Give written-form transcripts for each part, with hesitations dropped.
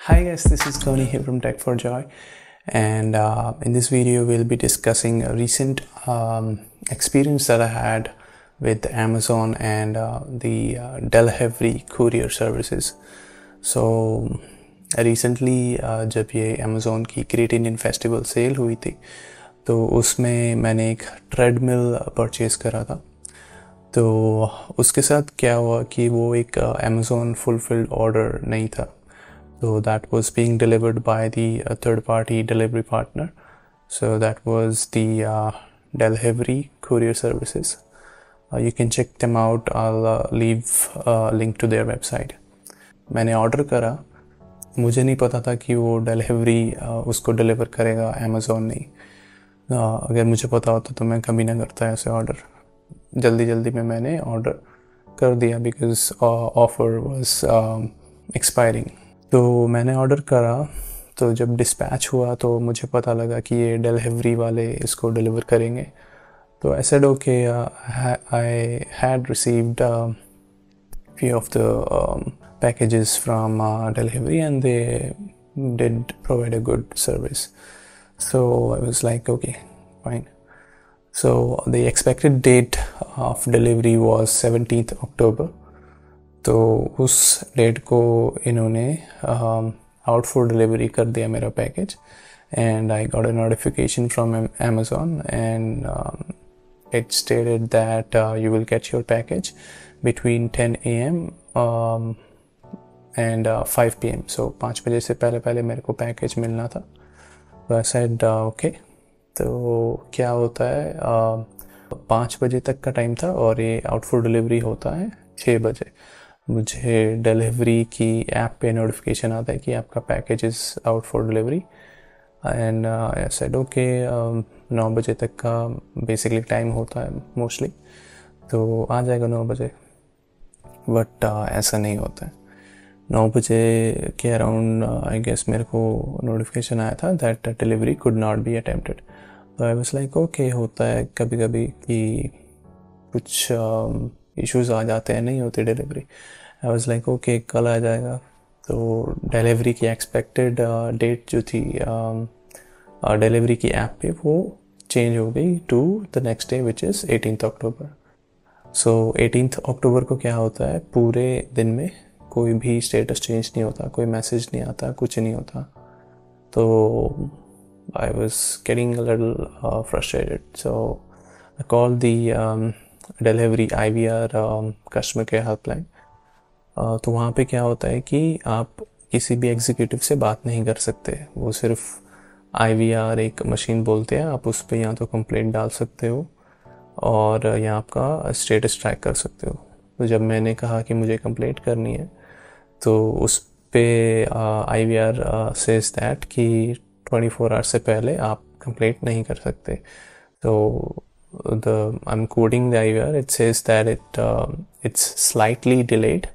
Hi guys, this is Koni here from Tech for Joy, and in this video we'll be discussing a recent experience that I had with Amazon and the Delivery courier services. So recently जब ये Amazon की Great Indian Festival cell हुई थी तो उसमें मैंने एक treadmill purchase करा था। तो उसके साथ क्या हुआ कि वो एक Amazon fulfilled ऑर्डर नहीं था, so that was being delivered by the third party delivery partner. So that was the Delivery courier services. You can check them out. I'll leave a link to their website. मैंने order करा, मुझे नहीं पता था कि वो delivery उसको deliver करेगा Amazon नहीं। अगर मुझे पता होता तो मैं कभी ना करता ऐसे ऑर्डर। जल्दी में मैंने ऑर्डर कर दिया बिकॉज ऑफर वाज एक्सपायरिंग। तो मैंने ऑर्डर करा, तो जब डिस्पैच हुआ तो मुझे पता लगा कि ये डिलीवरी वाले इसको डिलीवर करेंगे। तो I said okay, I had received few of the packages from delivery and they did provide a good service. So I was like, okay, fine. So the expected date of delivery was 17th October. तो उस date को इन्होंने out for delivery कर दिया मेरा package, and I got a notification from Amazon and it stated that you will get your package between 10 a.m. and 5 p.m. So 5 बजे से पहले मेरे को पैकेज मिलना था। तो आई सेड ओके। तो क्या होता है 5 बजे तक का टाइम था और ये आउट फॉर डिलीवरी होता है 6 बजे। मुझे डिलीवरी की ऐप पे नोटिफिकेशन आता है कि आपका package is out for delivery, and I said okay. 9 बजे तक का बेसिकली टाइम होता है मोस्टली, तो आ जाएगा 9 बजे। बट ऐसा नहीं होता है। 9 बजे के अराउंड आई गेस मेरे को नोटिफिकेशन आया था that delivery could not be attempted. तो आई वाज लाइक ओके, होता है कभी कभी कि कुछ इश्यूज आ जाते हैं, नहीं होती delivery. I was like okay, कल आ जाएगा। तो डिलीवरी की एक्सपेक्टेड डेट जो थी डिलीवरी की ऐप पे वो चेंज हो गई to the next day which is 18th October. So 18th October को क्या होता है, पूरे दिन में कोई भी स्टेटस चेंज नहीं होता, कोई मैसेज नहीं आता, कुछ नहीं होता। तो I was getting a little frustrated, so I called the delivery IVR customer care helpline. तो वहाँ पे क्या होता है कि आप किसी भी एग्जीक्यूटिव से बात नहीं कर सकते, वो सिर्फ IVR एक मशीन बोलते हैं। आप उस पर या तो कंप्लेंट डाल सकते हो और या आपका स्टेटस ट्रैक कर सकते हो। तो जब मैंने कहा कि मुझे कंप्लेंट करनी है तो उस पे IVR सेज दैट कि 24 आवर्स से पहले आप कंप्लेंट नहीं कर सकते। तो I'm quoting the IVR, it says that it's slightly delayed,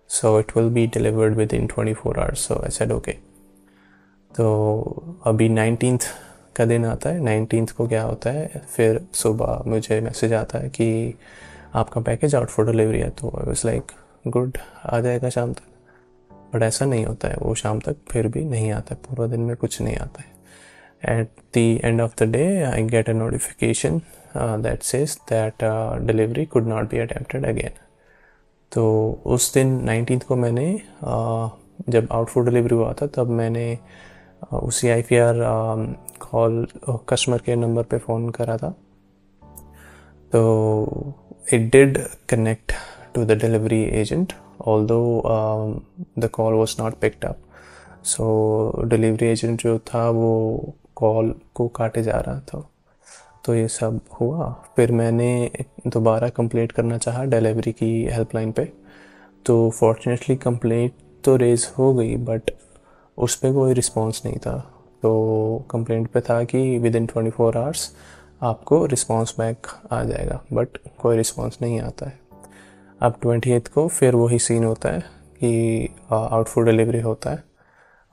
so it will be delivered within 24 hours. So I said okay. तो अभी 19th का दिन आता है। 19th को क्या होता है, फिर सुबह मुझे मैसेज आता है कि आपका पैकेज आउट फॉर डिलीवरी है। तो आई वाज लाइक गुड, आ जाएगा शाम तक। बट ऐसा नहीं होता है, वो शाम तक फिर भी नहीं आता है, पूरा दिन में कुछ नहीं आता है। At the end of the day, I get a notification that says that delivery could not be attempted again. तो उस दिन 19th को मैंने जब आउट फॉर डिलीवरी हुआ था तब मैंने उसी IVR call customer care number पे फ़ोन करा था। तो it did connect to the delivery agent, although the call was not picked up. So delivery agent जो था वो कॉल को काटे जा रहा था। तो ये सब हुआ। फिर मैंने दोबारा कंप्लेंट करना चाहा डिलीवरी की हेल्पलाइन पे। तो फॉर्चुनेटली कंप्लेंट तो रेज़ हो गई बट उस पर कोई रिस्पांस नहीं था। तो कंप्लेंट पे था कि विद इन 24 आवर्स आपको रिस्पांस बैक आ जाएगा, बट कोई रिस्पांस नहीं आता है। अब 28th को फिर वही सीन होता है कि आउट फॉर डिलीवरी होता है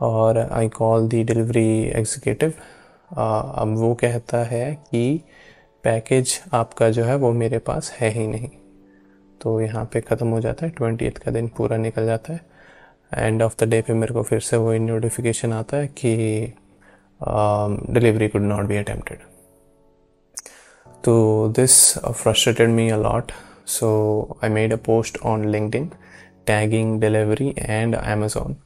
और I call the delivery executive. अब वो कहता है कि पैकेज आपका जो है वो मेरे पास है ही नहीं। तो यहाँ पे ख़त्म हो जाता है, 20th का दिन पूरा निकल जाता है। एंड ऑफ द डे पे मेरे को फिर से वही नोटिफिकेशन आता है कि delivery could not be attempted. तो this frustrated me a lot, so I made a post on LinkedIn tagging delivery and Amazon.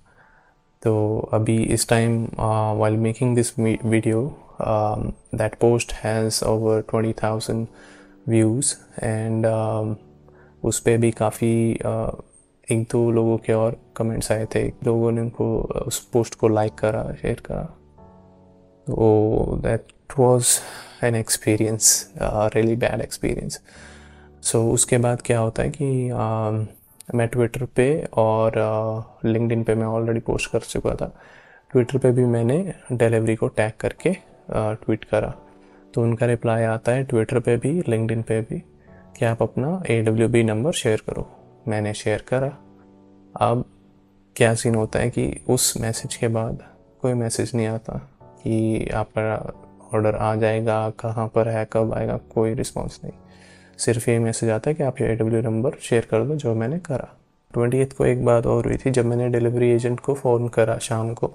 तो अभी इस time while making this video, that post has over 20,000 views and उस पे भी काफ़ी एक दो लोगों के और कमेंट्स आए थे, लोगों ने उनको उस पोस्ट को लाइक करा, शेयर करा। तो that was an experience, really bad experience. So उसके बाद क्या होता है कि मैं ट्विटर पे और लिंक्डइन पे मैं ऑलरेडी पोस्ट कर चुका था। ट्विटर पे भी मैंने डिलीवरी को टैग करके ट्वीट करा, तो उनका रिप्लाई आता है ट्विटर पे भी लिंक्डइन पे भी कि आप अपना AWB नंबर शेयर करो। मैंने शेयर करा। अब क्या सीन होता है कि उस मैसेज के बाद कोई मैसेज नहीं आता कि आपका ऑर्डर आ जाएगा, कहाँ पर है, कब आएगा, कोई रिस्पॉन्स नहीं। सिर्फ ये मैसेज आता है कि आप ये AWB नंबर शेयर कर दो, जो मैंने करा। 20th को एक बात और हुई थी, जब मैंने डिलीवरी एजेंट को फ़ोन करा शाम को,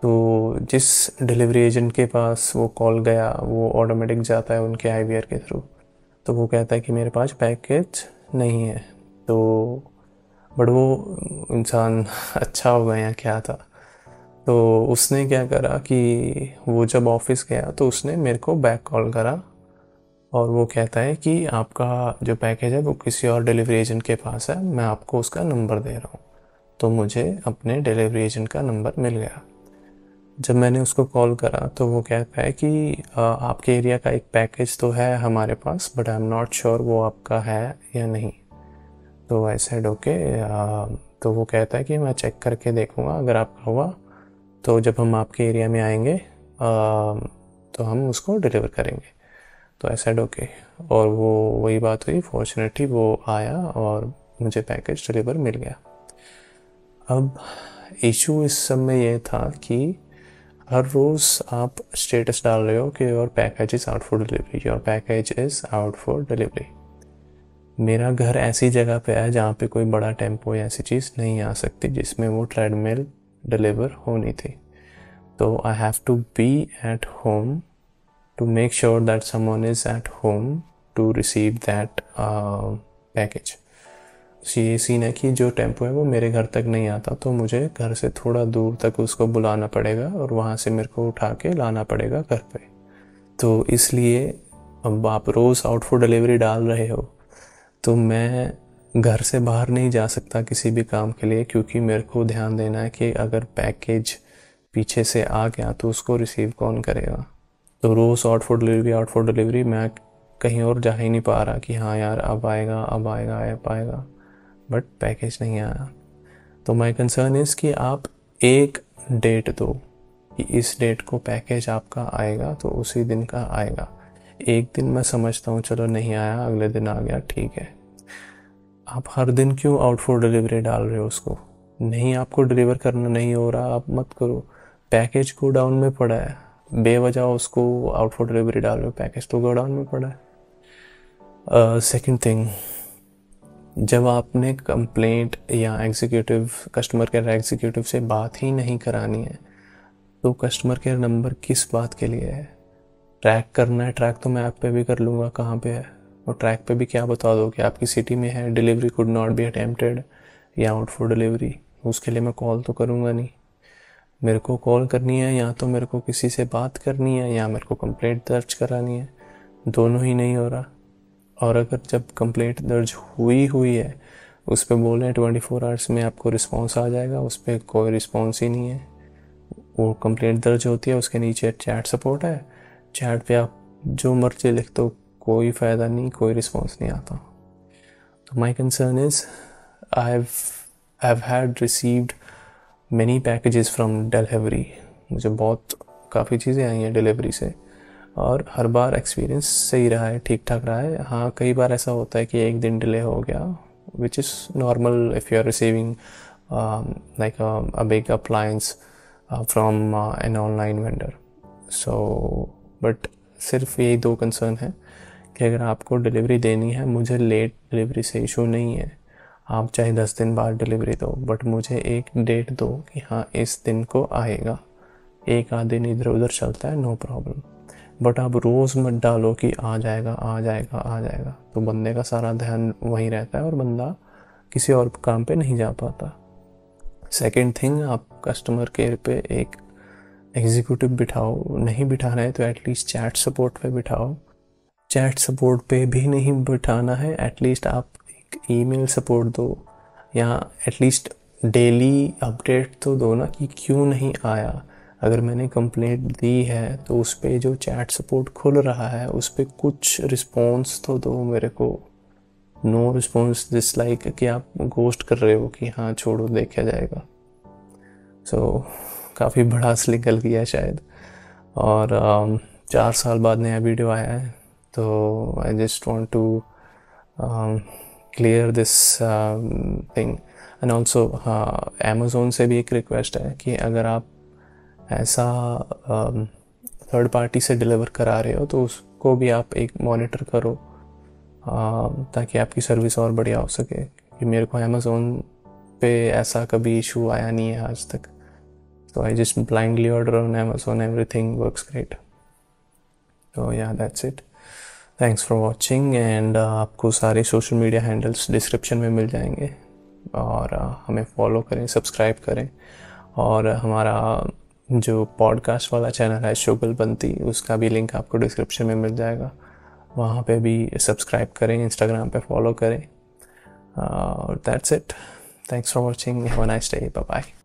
तो जिस डिलीवरी एजेंट के पास वो कॉल गया वो ऑटोमेटिक जाता है उनके IVR के थ्रू। तो वो कहता है कि मेरे पास पैकेज नहीं है। तो बट वो इंसान अच्छा होगा या क्या था, तो उसने क्या करा कि वो जब ऑफिस गया तो उसने मेरे को बैक कॉल करा और वो कहता है कि आपका जो पैकेज है वो किसी और डिलीवरी एजेंट के पास है, मैं आपको उसका नंबर दे रहा हूँ। तो मुझे अपने डिलीवरी एजेंट का नंबर मिल गया। जब मैंने उसको कॉल करा तो वो कहता है कि आपके एरिया का एक पैकेज तो है हमारे पास, but I am not sure वो आपका है या नहीं। तो आई सेड ओके। तो वो कहता है कि मैं चेक करके देखूँगा, अगर आपका हुआ तो जब हम आपके एरिया में आएंगे तो हम उसको डिलीवर करेंगे। तो आई सेड ओके, और वो वही बात हुई। फॉर्चुनेटली वो आया और मुझे पैकेज डिलीवर मिल गया। अब इशू इस सब में ये था कि हर रोज़ आप स्टेटस डाल रहे हो कि your package is out for delivery, your package is out for delivery. मेरा घर ऐसी जगह पे है जहाँ पे कोई बड़ा टेम्पो या ऐसी चीज़ नहीं आ सकती जिसमें वो ट्रेडमिल डिलीवर होनी थी। तो I have to be at home to make sure that someone is at home to receive that package। ये सीन है कि जो टेम्पो है वो मेरे घर तक नहीं आता, तो मुझे घर से थोड़ा दूर तक उसको बुलाना पड़ेगा और वहाँ से मेरे को उठा के लाना पड़ेगा घर पे। तो इसलिए अब आप रोज़ आउट फॉर डिलीवरी डाल रहे हो तो मैं घर से बाहर नहीं जा सकता किसी भी काम के लिए, क्योंकि मेरे को ध्यान देना है कि अगर पैकेज पीछे से आ गया तो उसको रिसीव कौन करेगा। तो रोज़ आउट फॉर डिलीवरी मैं कहीं और जा ही नहीं पा रहा कि हाँ यार अब आएगा अब आएगा, बट पैकेज नहीं आया। तो माय कंसर्न इज़ कि आप एक डेट दो कि इस डेट को पैकेज आपका आएगा, तो उसी दिन का आएगा। एक दिन मैं समझता हूँ चलो नहीं आया, अगले दिन आ गया, ठीक है। आप हर दिन क्यों आउट फॉर डिलीवरी डाल रहे हो उसको? नहीं, आपको डिलीवर करना नहीं हो रहा, आप मत करो। पैकेज को डाउन में पड़ा है, बेवजह उसको आउट फॉर डिलीवरी डाल रहे हो, पैकेज तो गोडाउन में पड़ा है। सेकंड थिंग, जब आपने कंप्लेंट या कस्टमर केयर एग्जीक्यूटिव से बात ही नहीं करानी है तो कस्टमर केयर नंबर किस बात के लिए है? ट्रैक करना है, ट्रैक तो मैं ऐप पे भी कर लूँगा कहाँ पे है, और ट्रैक पे भी क्या बता दो कि आपकी सिटी में है, delivery could not be attempted या आउट फॉर डिलीवरी। उसके लिए मैं कॉल तो करूँगा नहीं। मेरे को कॉल करनी है या तो मेरे को किसी से बात करनी है या मेरे को कंप्लेंट दर्ज करानी है, दोनों ही नहीं हो रहा। और अगर जब कंप्लेंट दर्ज हुई है उस पर बोले 24 आवर्स में आपको रिस्पॉन्स आ जाएगा, उस पर कोई रिस्पॉन्स ही नहीं है। वो कंप्लेंट दर्ज होती है, उसके नीचे चैट सपोर्ट है, चैट पे आप जो मर्जी लिख दो, कोई फ़ायदा नहीं, कोई रिस्पॉन्स नहीं आता। तो my concern is I have had received many packages from delivery. मुझे काफ़ी चीज़ें आई हैं डिलीवरी से और हर बार एक्सपीरियंस सही रहा है, ठीक ठाक रहा है। हाँ, कई बार ऐसा होता है कि एक दिन डिले हो गया, which is normal if you are receiving like a big appliance from an online vendor. So but सिर्फ यही दो कंसर्न है कि अगर आपको डिलीवरी देनी है, मुझे लेट डिलीवरी से इशू नहीं है, आप चाहे 10 दिन बाद डिलीवरी दो, बट मुझे एक डेट दो कि हाँ इस दिन को आएगा। एक आध दिन इधर उधर चलता है, नो प्रॉब्लम, बट आप रोज़ मत डालो कि आ जाएगा आ जाएगा आ जाएगा, तो बंदे का सारा ध्यान वहीं रहता है और बंदा किसी और काम पे नहीं जा पाता। सेकंड थिंग, आप कस्टमर केयर पे एक एग्जीक्यूटिव बिठाओ, नहीं बिठाना है तो एटलीस्ट चैट सपोर्ट पे बिठाओ। चैट सपोर्ट पे भी नहीं बिठाना है, एटलीस्ट आप एक ईमेल सपोर्ट दो, या एटलीस्ट डेली अपडेट तो दो ना कि क्यों नहीं आया। अगर मैंने कंप्लेंट दी है तो उस पर जो चैट सपोर्ट खुल रहा है उस पर कुछ रिस्पॉन्स तो दो मेरे को। नो रिस्पॉन्स दिस लाइक कि आप गोस्ट कर रहे हो कि हाँ छोड़ो देखा जाएगा। सो काफ़ी बड़ा निकल गया शायद, और 4 साल बाद नया वीडियो आया है, तो I just want to clear this thing. And also हाँ, अमेज़ोन से भी एक रिक्वेस्ट है कि अगर आप ऐसा थर्ड पार्टी से डिलीवर करा रहे हो तो उसको भी आप एक मॉनिटर करो, ताकि आपकी सर्विस और बढ़िया हो सके। कि मेरे को अमेज़ोन पे ऐसा कभी इशू आया नहीं है आज तक, so I just blindly order on Amazon, everything works great. So yeah, that's it. Thanks for watching, and आपको सारे सोशल मीडिया हैंडल्स डिस्क्रिप्शन में मिल जाएंगे, और हमें फॉलो करें, सब्सक्राइब करें, और हमारा जो पॉडकास्ट वाला चैनल है शुगलबंती, उसका भी लिंक आपको डिस्क्रिप्शन में मिल जाएगा, वहाँ पे भी सब्सक्राइब करें, इंस्टाग्राम पे फॉलो करें, और that's it. Thanks for watching. Have a nice day. Bye bye.